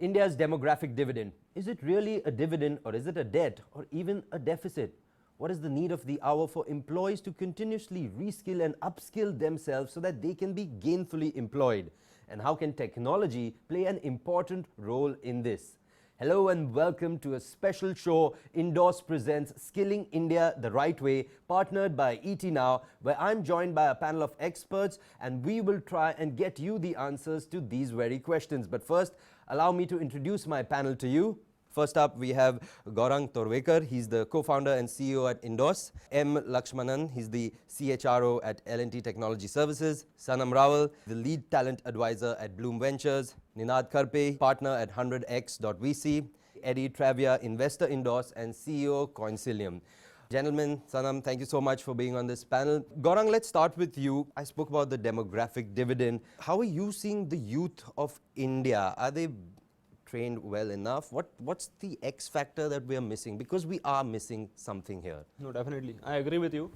India's demographic dividend. Is it really a dividend, or is it a debt, or even a deficit? What is the need of the hour for employees to continuously reskill and upskill themselves so that they can be gainfully employed? And how can technology play an important role in this? Hello and welcome to a special show. Indorse presents Skilling India the Right Way, partnered by ET Now, where I'm joined by a panel of experts and we will try and get you the answers to these very questions. But first, allow me to introduce my panel to you. First up, we have Gaurang Torwekar. He's the co-founder and CEO at Indorse. M. Lakshmanan, he's the CHRO at L&T Technology Services. Sanam Rawal, the lead talent advisor at Bloom Ventures. Ninad Karpe, partner at 100x.vc. Eddie Travia, investor Indorse and CEO Coincilium. Gentlemen, Sanam, thank you so much for being on this panel. Gaurang, let's start with you. I spoke about the demographic dividend. How are you seeing the youth of India? Are they trained well enough? What's the X factor that we are missing? Because we are missing something here. No, definitely. I agree with you.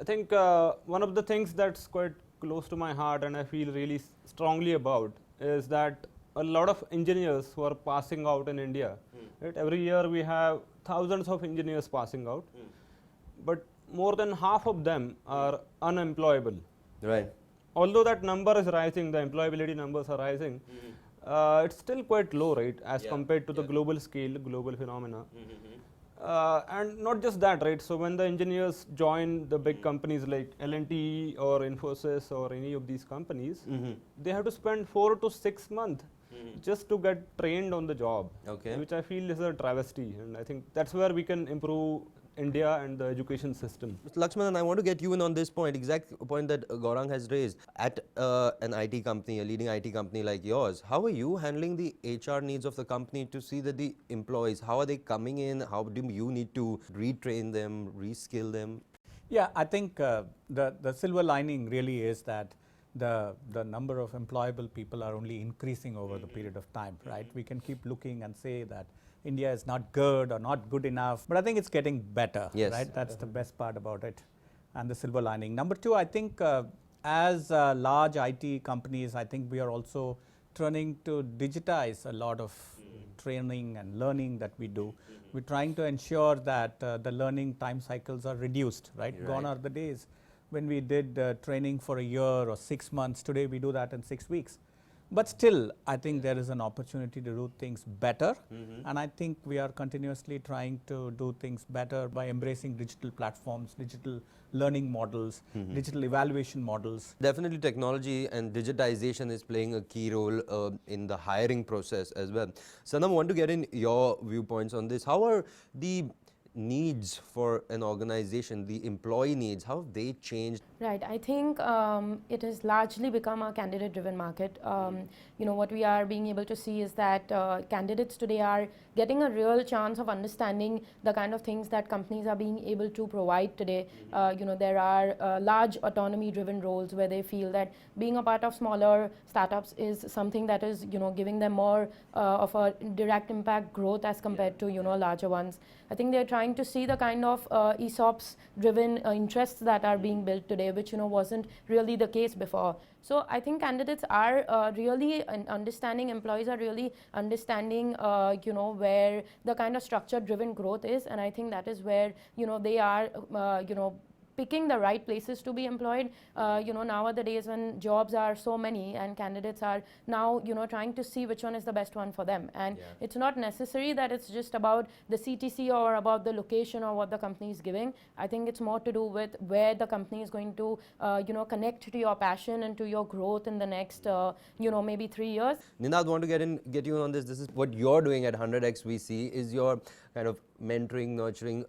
I think one of the things that's quite close to my heart and I feel really strongly about is that a lot of engineers who are passing out in India. Right? Every year we have thousands of engineers passing out, but more than half of them are unemployable. Right. Although that number is rising, the employability numbers are rising, it's still quite low, right, as compared to the global scale, global phenomena. And not just that, right, so when the engineers join the big companies like L&T or Infosys or any of these companies, they have to spend 4 to 6 months just to get trained on the job, which I feel is a travesty, and I think that's where we can improve India and the education system. Mr. Lakshmanan, I want to get you in on this point, exact point that Gaurang has raised. At an IT company, a leading IT company like yours, how are you handling the HR needs of the company to see that the employees, how are they coming in? How do you need to retrain them, reskill them? Yeah, I think the silver lining really is that the number of employable people are only increasing over the period of time, right? We can keep looking and say that India is not good or not good enough, but I think it's getting better, right? That's the best part about it and the silver lining. Number two, I think as large IT companies, I think we are also turning to digitize a lot of training and learning that we do. We're trying to ensure that the learning time cycles are reduced, right? Gone are the days when we did training for a year or 6 months. Today we do that in 6 weeks. But still, I think there is an opportunity to do things better. And I think we are continuously trying to do things better by embracing digital platforms, digital learning models, digital evaluation models. Definitely technology and digitization is playing a key role in the hiring process as well. Sanam, I want to get in your viewpoints on this. How are the needs for an organization, the employee needs, how have they changed? Right, I think it has largely become a candidate-driven market. You know, what we are being able to see is that candidates today are getting a real chance of understanding the kind of things that companies are being able to provide today. You know, there are large autonomy-driven roles where they feel that being a part of smaller startups is something that is, you know, giving them more of a direct impact growth as compared to, you know, larger ones. I think they're trying to see the kind of ESOPs-driven interests that are being built today, which, you know, wasn't really the case before. So I think candidates are really understanding, employees are really understanding, you know, where the kind of structure-driven growth is, and I think that is where, you know, they are, you know, picking the right places to be employed. You know, nowadays when jobs are so many and candidates are now, you know, trying to see which one is the best one for them. And it's not necessary that it's just about the CTC or about the location or what the company is giving. I think it's more to do with where the company is going to, you know, connect to your passion and to your growth in the next, you know, maybe 3 years. Ninad, want to get you on this. This is what you're doing at 100x VC, is you're kind of mentoring, nurturing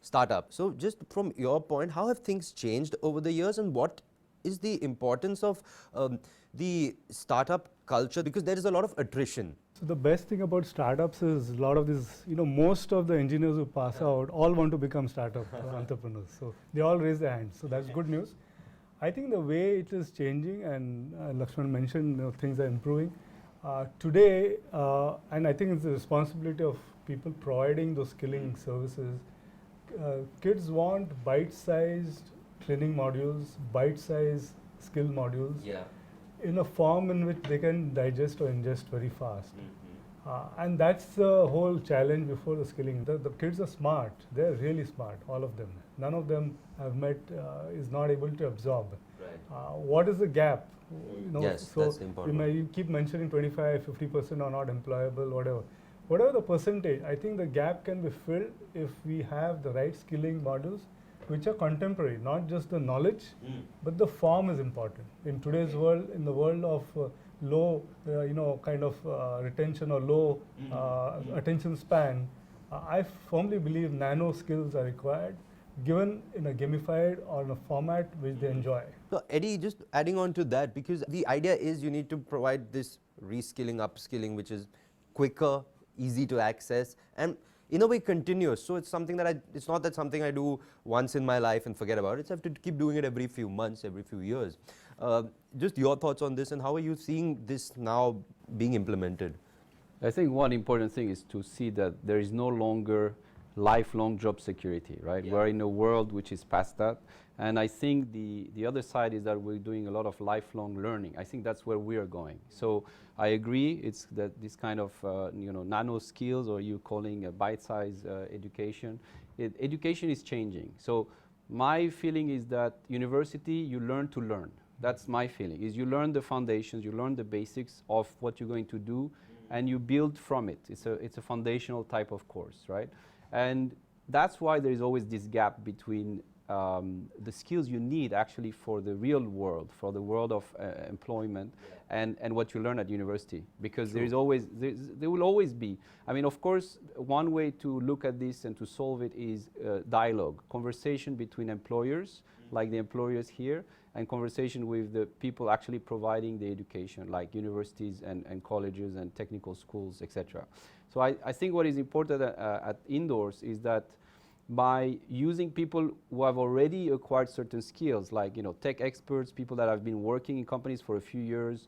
startup. So just from your point, how have things changed over the years and what is the importance of the startup culture? Because there is a lot of attrition. So the best thing about startups is a lot of this, you know, most of the engineers who pass out all want to become startup entrepreneurs. So they all raise their hands. So that's good news. I think the way it is changing, and Lakshman mentioned, you know, things are improving. Today, and I think it's the responsibility of people providing those skilling services. Kids want bite-sized training modules, bite-sized skill modules in a form in which they can digest or ingest very fast. And that's the whole challenge before the skilling. The kids are smart. They're really smart, all of them. None of them I've met is not able to absorb. What is the gap? You know, Yes, so that's the important one. you keep mentioning 25, 50% are not employable, whatever. Whatever the percentage, I think the gap can be filled if we have the right skilling models which are contemporary, not just the knowledge, but the form is important. In today's world, in the world of low, kind of retention or low attention span, I firmly believe nano skills are required, given in a gamified or in a format which they enjoy. So Eddie, just adding on to that, because the idea is you need to provide this reskilling, upskilling, which is quicker, easy to access, and in a way continuous. So it's something that it's not that something I do once in my life and forget about it. I have to keep doing it every few months, every few years. Just your thoughts on this, and how are you seeing this now being implemented? I think one important thing is to see that there is no longer lifelong job security, right? Yeah. We're in a world which is past that. And I think the other side is that we're doing a lot of lifelong learning. I think that's where we are going. So I agree, it's that this kind of nano skills, or you calling a bite-sized education. Education is changing. So my feeling is that university, you learn to learn. That's my feeling, is you learn the foundations, you learn the basics of what you're going to do, and you build from it. It's a foundational type of course, right? And that's why there is always this gap between the skills you need actually for the real world, for the world of employment, and what you learn at university. Because there will always be, I mean, of course, one way to look at this and to solve it is dialogue, conversation between employers, like the employers here, and conversation with the people actually providing the education, like universities and colleges and technical schools, etc. So I think what is important at Indorse is that by using people who have already acquired certain skills, like tech experts, people that have been working in companies for a few years,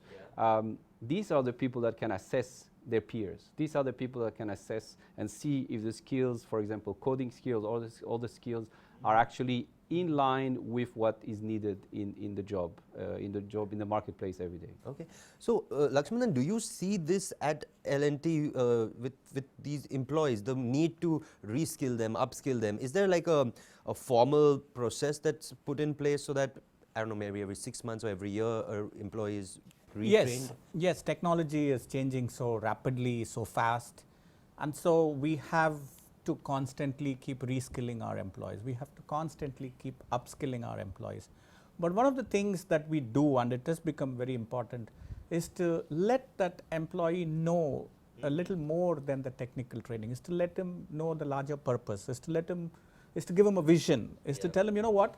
these are the people that can assess their peers. These are the people that can assess and see if the skills, for example, coding skills, all the skills are actually in line with what is needed in the job, in the marketplace every day. Okay. So, Lakshmanan, do you see this at L&T with these employees, the need to reskill them, upskill them? Is there like a formal process that's put in place so that, I don't know, maybe every 6 months or every year, employee is retrained? Yes, technology is changing so rapidly, so fast, and so we have to constantly keep reskilling our employees. We have to constantly keep upskilling our employees. But one of the things that we do, and it has become very important, is to let that employee know a little more than the technical training, is to let him know the larger purpose, is to give him a vision, is to tell him, you know what,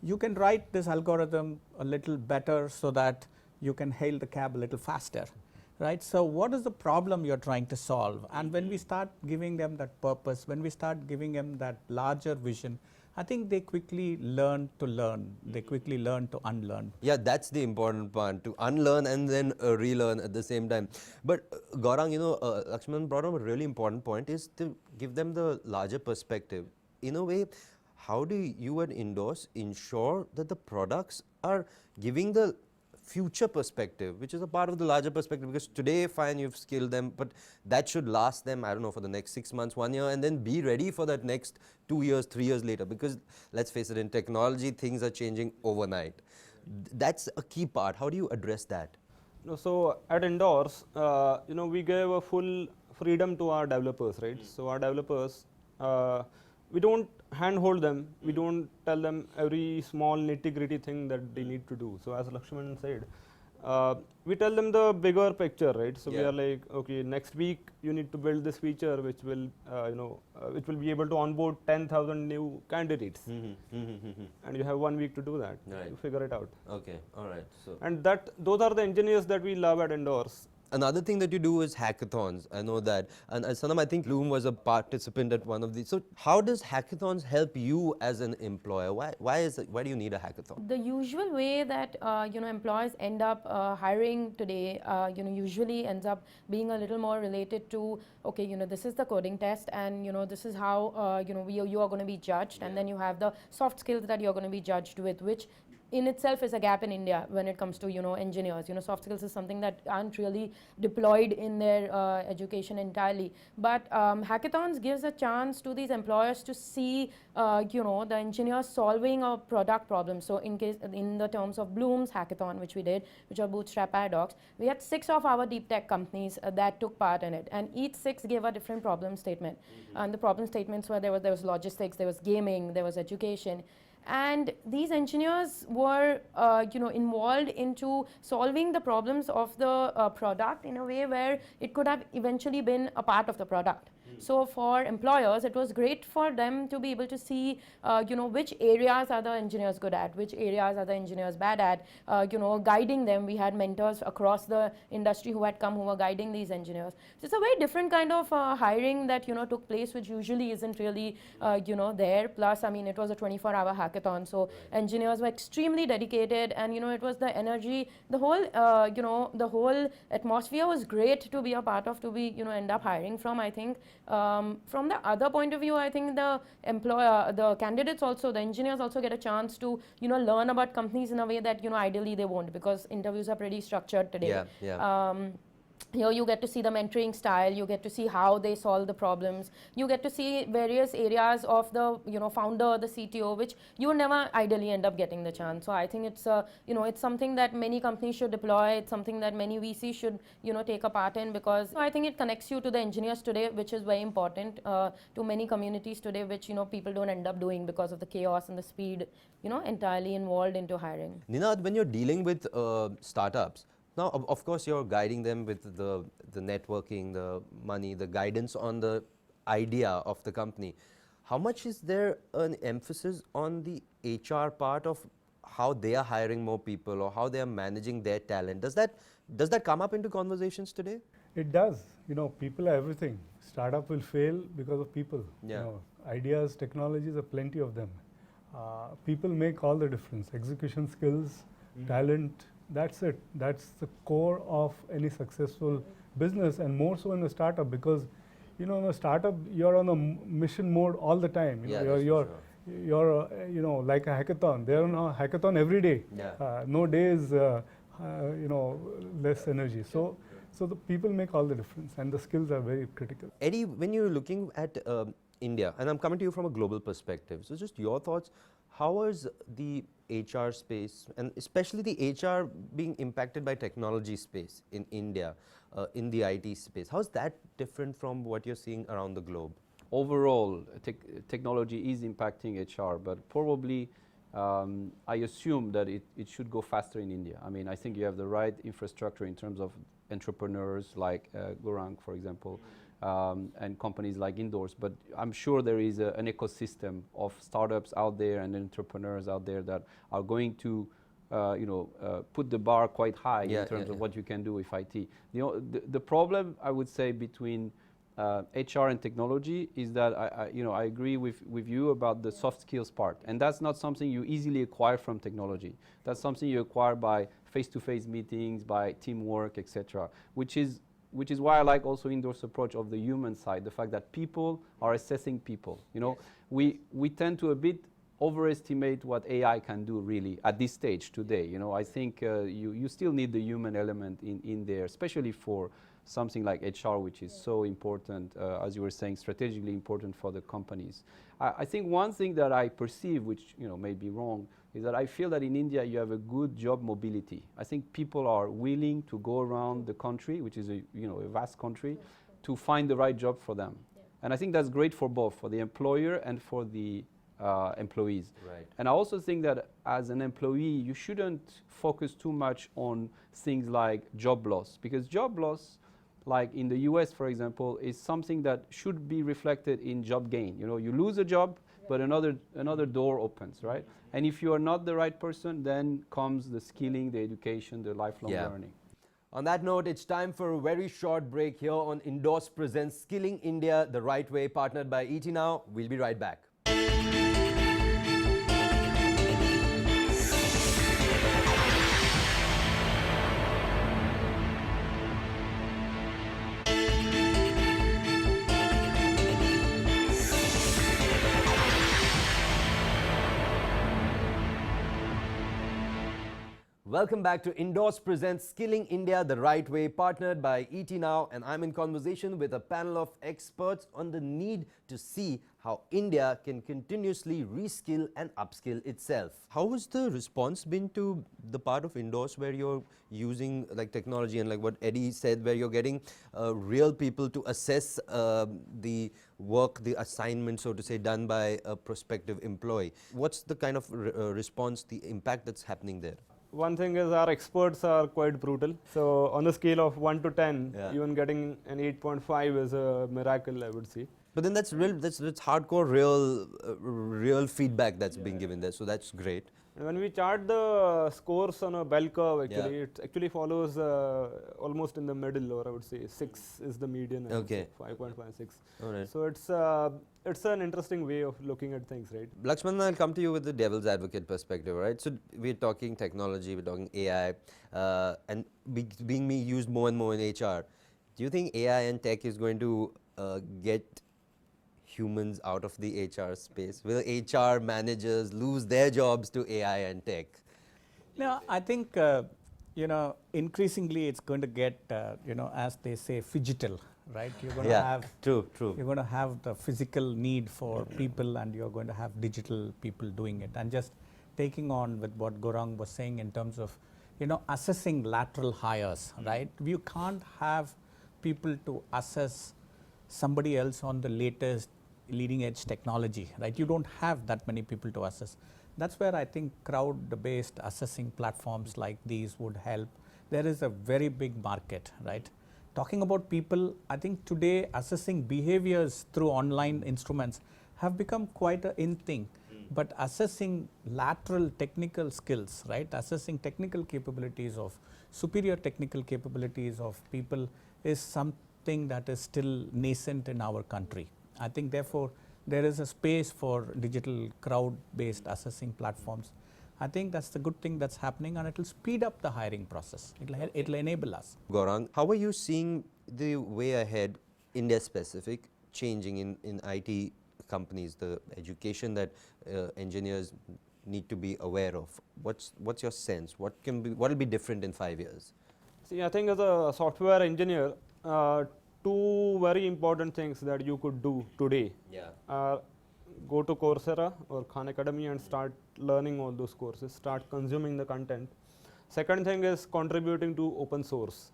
you can write this algorithm a little better so that you can hail the cab a little faster. Right? So what is the problem you're trying to solve? And when we start giving them that purpose, when we start giving them that larger vision, I think they quickly learn to learn. They quickly learn to unlearn. Yeah, that's the important part, to unlearn and then relearn at the same time. But Gaurang, Lakshman brought up a really important point, is to give them the larger perspective. In a way, how do you at Indorse ensure that the products are giving the future perspective, which is a part of the larger perspective? Because today, fine, you've skilled them, but that should last them, I don't know, for the next 6 months, 1 year, and then be ready for that next 2 years, 3 years later. Because let's face it, in technology, things are changing overnight. That's a key part. How do you address that? So at Indorse, we gave a full freedom to our developers, right? So our developers, we don't handhold them, we don't tell them every small nitty-gritty thing that they need to do. So as Lakshman said, we tell them the bigger picture, right? So we are like, okay, next week you need to build this feature which will, which will be able to onboard 10,000 new candidates, and you have 1 week to do that. Right. To figure it out. Okay, all right. So, And those are the engineers that we love at Indorse. another thing that you do is hackathons. I know that. And Sanam, I think Loom was a participant at one of these. So how does hackathons help you as an employer? Why do you need a hackathon? The usual way that employers end up hiring today, usually ends up being a little more related to, okay, this is the coding test, and this is how you are going to be judged, and then you have the soft skills that you're going to be judged with, which in itself is a gap in India when it comes to engineers. Soft skills is something that aren't really deployed in their education entirely. But hackathons gives a chance to these employers to see the engineers solving a product problem. So in the terms of Bloom's hackathon, which we did, which are Bootstrap Paradox, we had 6 of our deep tech companies that took part in it, and each 6 gave a different problem statement. And the problem statements were there was logistics, there was gaming, there was education. And these engineers were involved into solving the problems of the product in a way where it could have eventually been a part of the product. So for employers, it was great for them to be able to see, which areas are the engineers good at, which areas are the engineers bad at, guiding them. We had mentors across the industry who had come, who were guiding these engineers. So it's a very different kind of hiring that, took place, which usually isn't really, there. Plus, I mean, it was a 24-hour hackathon. So engineers were extremely dedicated, and, it was the energy, the whole atmosphere was great to be a part of, to be, end up hiring from, I think. From the other point of view, I think the candidates also, the engineers also get a chance to, learn about companies in a way that, ideally they won't, because interviews are pretty structured today. Here you get to see the mentoring style, you get to see how they solve the problems, you get to see various areas of the founder, the CTO, which you never ideally end up getting the chance. So I think it's it's something that many companies should deploy. It's something that many VCs should take a part in, because I think it connects you to the engineers today, which is very important to many communities today, which people don't end up doing because of the chaos and the speed entirely involved into hiring. Ninad, when you're dealing with startups, now, of course, you're guiding them with the networking, the money, the guidance on the idea of the company. How much is there an emphasis on the HR part of how they are hiring more people or how they are managing their talent? Does that come up into conversations today? It does. People are everything. Startup will fail because of people. Yeah. Ideas, technologies, are plenty of them. People make all the difference. Execution skills, talent. That's it. That's the core of any successful business, and more so in a startup, because in a startup you're on a mission mode all the time. You're like a hackathon. They're on a hackathon every day. No days less energy. So the people make all the difference, and the skills are very critical. Eddie, when you're looking at India, and I'm coming to you from a global perspective, so just your thoughts, how is the HR space, and especially the HR being impacted by technology space in India, in the IT space? How is that different from what you're seeing around the globe? Overall, technology is impacting HR, but probably I assume that it should go faster in India. I mean, I think you have the right infrastructure in terms of entrepreneurs like Gaurang, for example, and companies like Indorse, but I'm sure there is an ecosystem of startups out there and entrepreneurs out there that are going to put the bar quite high in terms of what you can do with IT. The problem, I would say, between HR and technology is that I agree with you about the soft skills part, and that's not something you easily acquire from technology. That's something you acquire by face-to-face meetings, by teamwork, etc., which is why I like also Indorse's approach of the human side, the fact that people are assessing people. We tend to a bit overestimate what AI can do really at this stage today. I think you still need the human element in there, especially for something like HR, which is so important, as you were saying, strategically important for the companies. I think one thing that I perceive, which may be wrong, is that I feel that in India you have a good job mobility. I think people are willing to go around the country, which is a vast country, to find the right job for them. And I think that's great for both, for the employer and for the employees. Right. And I also think that as an employee, you shouldn't focus too much on things like job loss, because job loss, like in the US, for example, is something that should be reflected in job gain. You lose a job, but another door opens, right? And if you are not the right person, then comes the skilling, the education, the lifelong learning. On that note, it's time for a very short break here on Indorse Presents Skilling India the Right Way, partnered by ET Now. We'll be right back. Welcome back to Indorse Presents Skilling India the Right Way, partnered by ET Now, and I'm in conversation with a panel of experts on the need to see how India can continuously reskill and upskill itself. How has the response been to the part of Indorse where you're using like technology and like what Eddie said, where you're getting real people to assess the work, the assignment, so to say, done by a prospective employee? What's the kind of response, the impact that's happening there? One thing is our experts are quite brutal. So on the scale of 1 to 10, even getting an 8.5 is a miracle, I would say. But then that's real, that's hardcore real feedback that's being given there, so that's great. And when we chart the scores on a bell curve, actually, it actually follows almost in the middle, or I would say 6 is the median. Okay. 5.56. All right. So it's an interesting way of looking at things, right? Lakshman, I'll come to you with the devil's advocate perspective, right? So we're talking technology, we're talking AI, and being used more and more in HR. Do you think AI and tech is going to get humans out of the HR space? Will HR managers lose their jobs to AI and tech? No, I think, increasingly it's going to get, as they say, phygital, right? You're going to have true. You're going to have the physical need for people, and you're going to have digital people doing it. And just taking on with what Gaurang was saying in terms of, assessing lateral hires, right? You can't have people to assess somebody else on the latest leading edge technology, right? You don't have that many people to assess. That's where I think crowd-based assessing platforms like these would help. There is a very big market, right? Talking about people, I think today assessing behaviors through online instruments have become quite an in thing. But assessing lateral technical skills, right? Assessing technical capabilities of superior technical capabilities of people is something that is still nascent in our country. I think therefore there is a space for digital crowd-based assessing platforms. I think that's the good thing that's happening, and it will speed up the hiring process. It'll enable us. Gaurang, how are you seeing the way ahead, India specific, changing in IT companies, the education that engineers need to be aware of? What's your sense? What will be different in 5 years? See, I think as a software engineer, two very important things that you could do today are go to Coursera or Khan Academy and start learning all those courses, start consuming the content. Second thing is contributing to open source.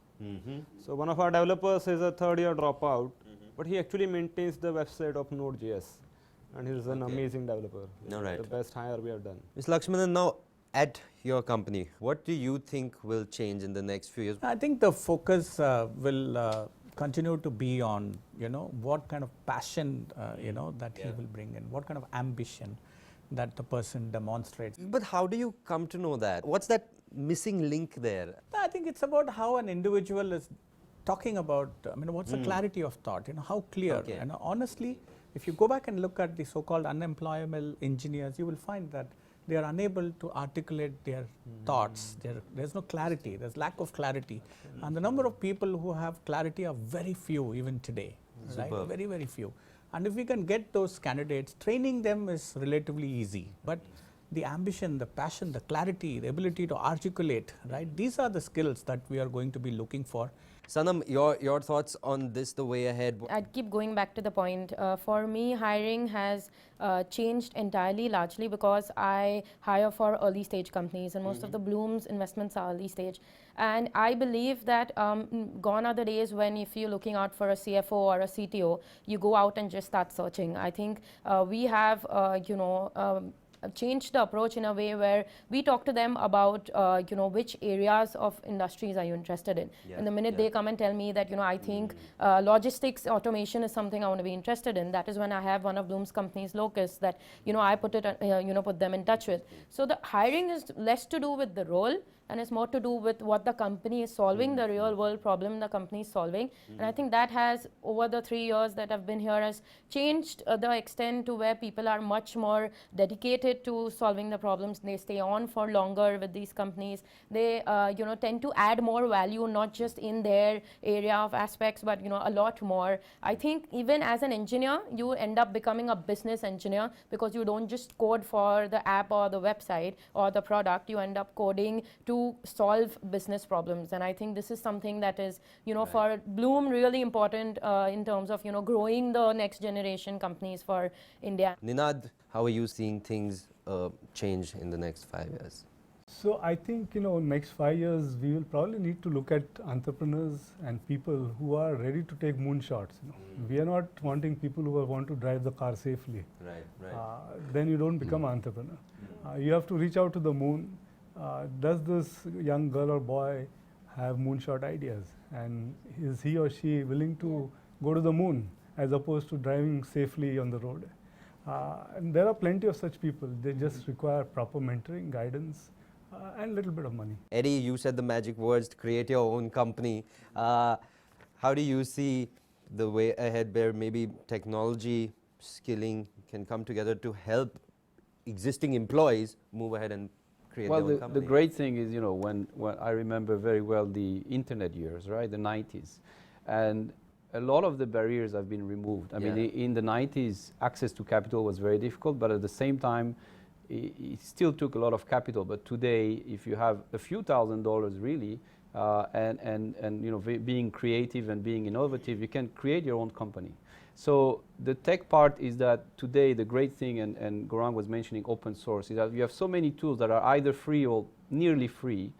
So one of our developers is a third-year dropout, but he actually maintains the website of Node.js, and he's an amazing developer. All right. The best hire we have done. Ms. Lakshmanan, now at your company, what do you think will change in the next few years? I think the focus will continue to be on, what kind of passion, that he will bring in, what kind of ambition that the person demonstrates. But how do you come to know that? What's that missing link there? I think it's about how an individual is talking about, what's the clarity of thought, how clear. Okay. And honestly, if you go back and look at the so-called unemployable engineers, you will find that they are unable to articulate their thoughts. There's no clarity, there's lack of clarity. And the number of people who have clarity are very few even today, right? Very, very few. And if we can get those candidates, training them is relatively easy. But the ambition, the passion, the clarity, the ability to articulate, right? These are the skills that we are going to be looking for. Sanam, your thoughts on this, the way ahead? I'd keep going back to the point. For me, hiring has changed entirely, largely because I hire for early stage companies, and most of the Bloom's investments are early stage. And I believe that gone are the days when if you're looking out for a CFO or a CTO, you go out and just start searching. I think we have, changed the approach in a way where we talk to them about which areas of industries are you interested in. And the minute they come and tell me that I think logistics automation is something I want to be interested in, that is when I have one of Bloom's companies, Locus, that I put it put them in touch with. So the hiring is less to do with the role and it's more to do with what the company is solving, the real world problem the company is solving. And I think that has, over the 3 years that I've been here, has changed the extent to where people are much more dedicated to solving the problems. They stay on for longer with these companies. They tend to add more value, not just in their area of aspects, but a lot more. I think even as an engineer, you end up becoming a business engineer because you don't just code for the app or the website or the product. You end up coding to to solve business problems. And I think this is something that is, Right. for Bloom really important in terms of, growing the next generation companies for India. Ninad, how are you seeing things change in the next 5 years? So I think, next 5 years, we will probably need to look at entrepreneurs and people who are ready to take moonshots. We are not wanting people who want to drive the car safely. Right, Then you don't become an entrepreneur. You have to reach out to the moon. Does this young girl or boy have moonshot ideas? And is he or she willing to go to the moon as opposed to driving safely on the road? And there are plenty of such people. They just require proper mentoring, guidance, and a little bit of money. Eddie, you said the magic words to create your own company. How do you see the way ahead where maybe technology, skilling can come together to help existing employees move ahead and create Well, their own the company? great thing is, when I remember very well the internet years, right, the 90s, and a lot of the barriers have been removed. I mean, in the 90s, access to capital was very difficult, but at the same time, it still took a lot of capital. But today, if you have a few $1,000s really, and being creative and being innovative, you can create your own company. So the tech part is that today the great thing, and Gaurang was mentioning open source, is that you have so many tools that are either free or nearly free.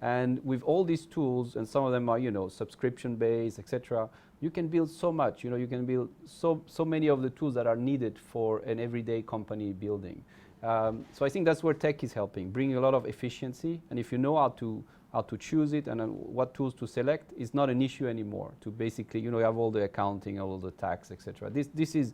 And with all these tools, and some of them are, subscription based, etc., you can build so much. You can build so many of the tools that are needed for an everyday company building. So I think that's where tech is helping, bringing a lot of efficiency. And if you know how to choose it and what tools to select, it's not an issue anymore. To basically, you have all the accounting, all the tax, etc. This is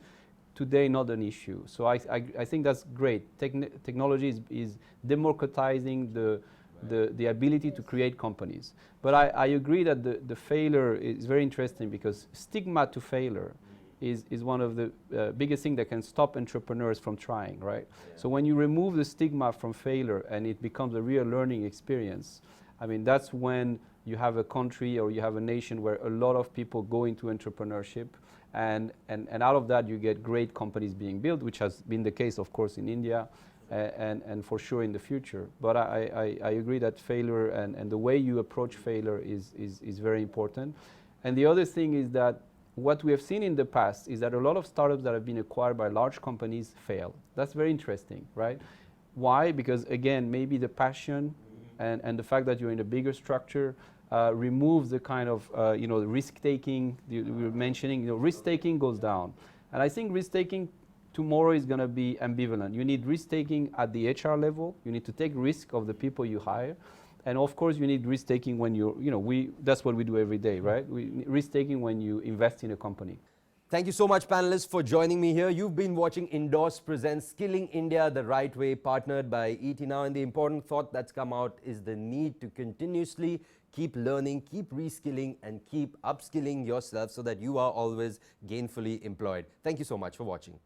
today not an issue. So I think that's great. Technology is democratizing the ability to create companies. But I agree that the failure is very interesting, because stigma to failure is one of the biggest things that can stop entrepreneurs from trying, right? Yeah. So when you remove the stigma from failure and it becomes a real learning experience, I mean, that's when you have a country or you have a nation where a lot of people go into entrepreneurship, and out of that you get great companies being built, which has been the case, of course, in India, and for sure in the future. But I agree that failure and the way you approach failure is very important. And the other thing is that what we have seen in the past is that a lot of startups that have been acquired by large companies fail. That's very interesting, right? Why? Because again, maybe the passion and the fact that you're in a bigger structure removes the kind of risk-taking we were mentioning. Risk-taking goes down. And I think risk-taking tomorrow is going to be ambivalent. You need risk-taking at the HR level. You need to take risk of the people you hire. And of course, you need risk-taking when that's what we do every day, right? Risk-taking when you invest in a company. Thank you so much, panelists, for joining me here. You've been watching Indorse presents Skilling India the Right Way, partnered by ET Now. And the important thought that's come out is the need to continuously keep learning, keep reskilling, and keep upskilling yourself so that you are always gainfully employed. Thank you so much for watching.